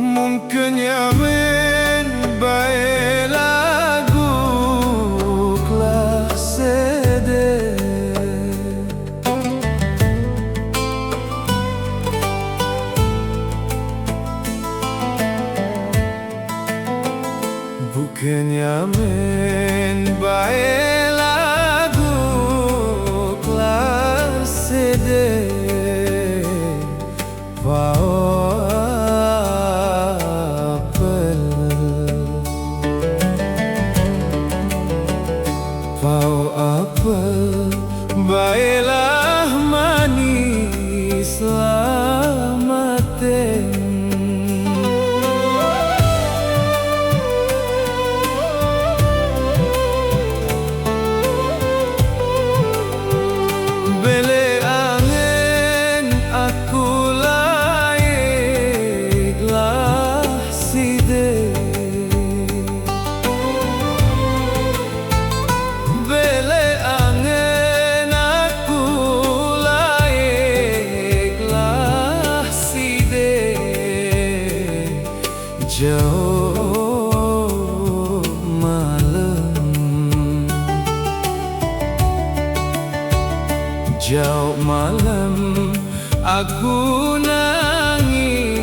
Mungkin yamin bae lagu kelas CD, bukan yamin bae lagu kelas CD. Pau apel, baiklah manis selamatin. Bele angin aku laiklah side. Jauh malam, jauh malam aku nangislah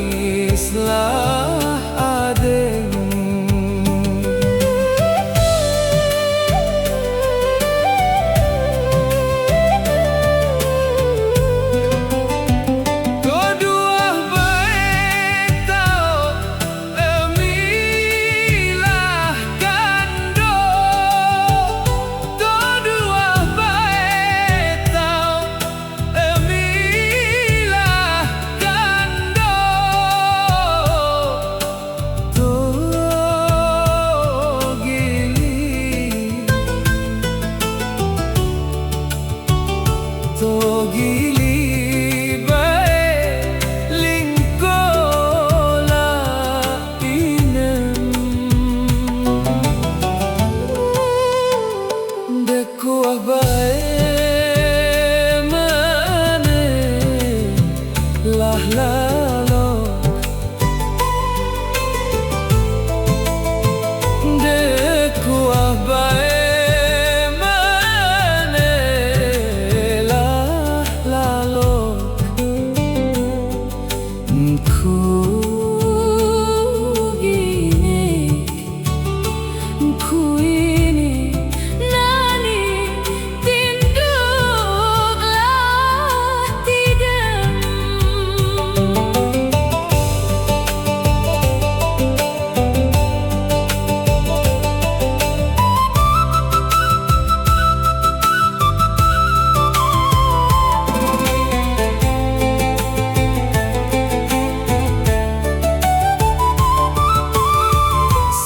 adem.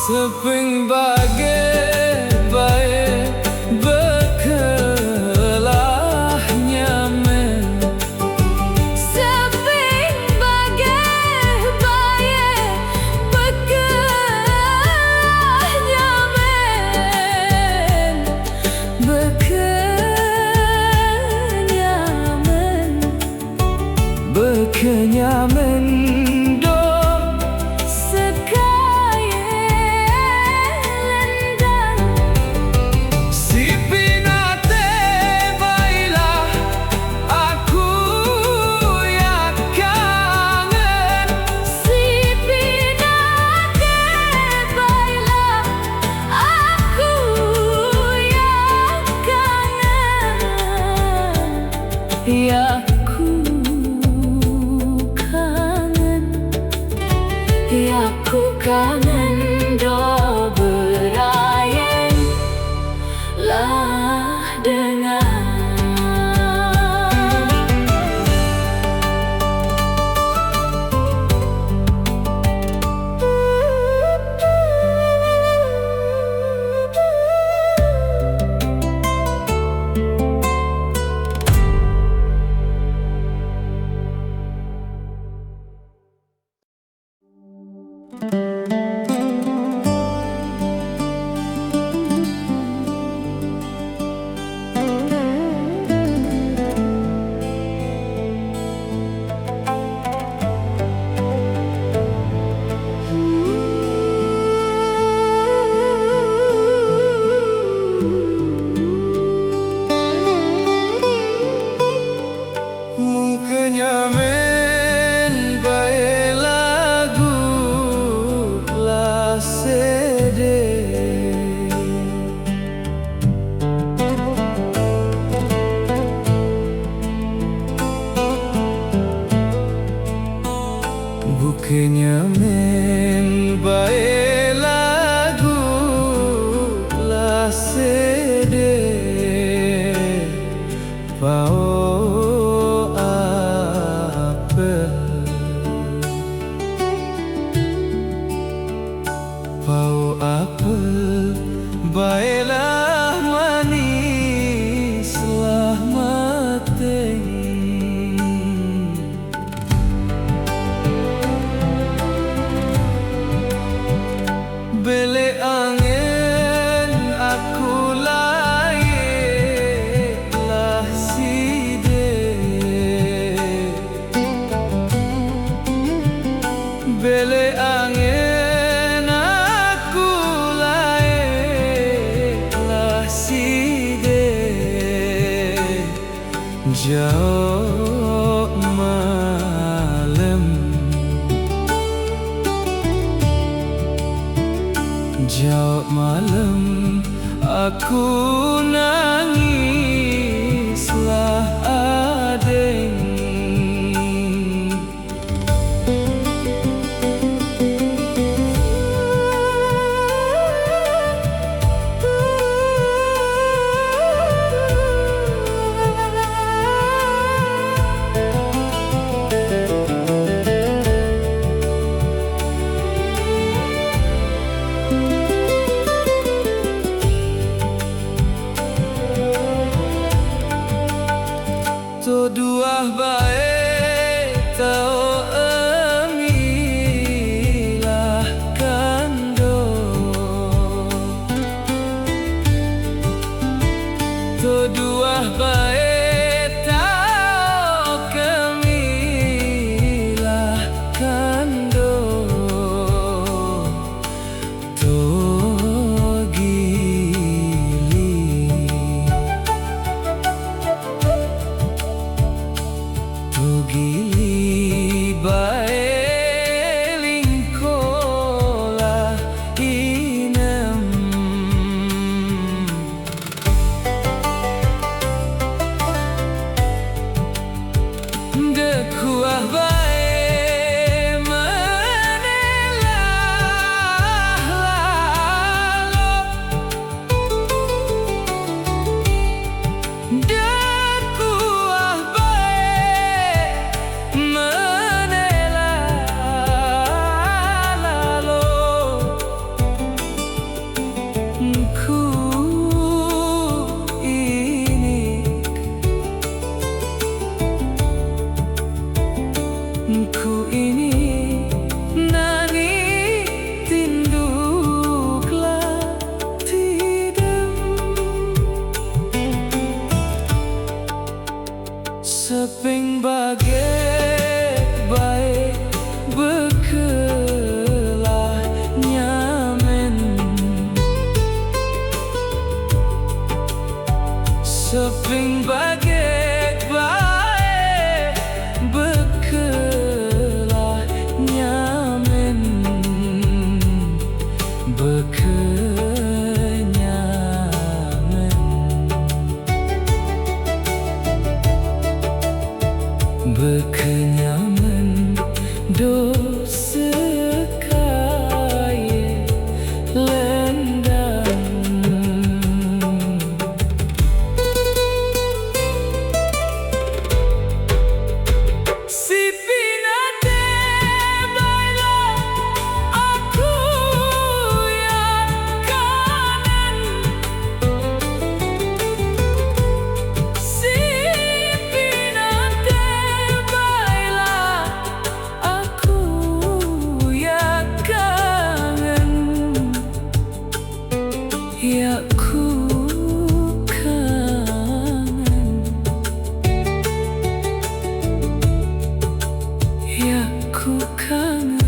Seping bagai baik bekelah nyaman. Seping bagai baik bekelah nyaman. Bekenyaman, bekenyaman. Ya ku kangen. Ku kangen do berayen lah dengar. Kenyamen bae lagu la sede bukannya men bae lagu la sede pao pau apel baiklah manislah mateng bele angin aku layeklah side bele angin aku layeklah side jauh malam jauh malam aku nangislah adeng to dua bae tau emilah kando to dua bae tau kemilah kando to gili bae lingkola inem dekuah bae menelah lalo dekuah ku ini nani tinduklah tidam seping bagai baik bekelah nyamen seping bagai baik bekelah nyamen bekenyamen bekenyamen do sekali Ya ku kangen.